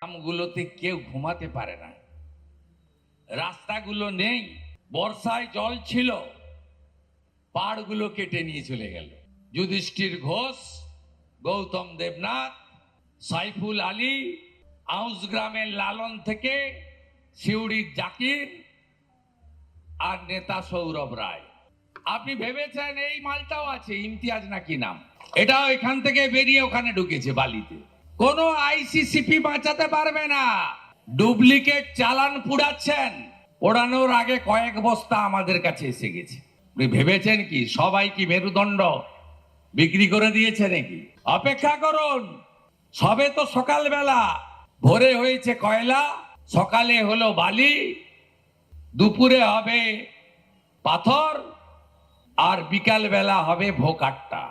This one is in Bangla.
গ্রামগুলোতে কেউ ঘুমাতে পারে না, রাস্তাগুলো নেই, বর্ষায় জল ছিল, পাড়গুলো কেটে নিয়ে চলে গেল। যুধিষ্ঠির ঘোষ, গৌতম দেবনাথ, সাইফুল আলী, আউস গ্রামের লালন থেকে সিউড়ির জাকির আর নেতা সৌরভ রায়। আপনি ভেবেছেন এই মালটাও আছে, ইমতিয়াজ নাকি নাম, এটাও এখান থেকে বেরিয়ে ওখানে ঢুকেছে বালিতে। কোনো আইসিসিপি বাঁচাতে পারবে না। ডুপ্লিকেট চালান পুড়াচ্ছেন, ওড়ানোর আগে কয়েক বস্তা আমাদের কাছে এসে গেছে। আপনি ভেবেছেন কি সবাই কি মেরুদণ্ড বিক্রি করে দিয়েছে নাকি? অপেক্ষা করুন, সবে তো সকালবেলা, ভোরে হয়েছে কয়লা, সকালে হলো বালি, দুপুরে হবে পাথর, আর বিকাল বেলা হবে ভোকাট্টা।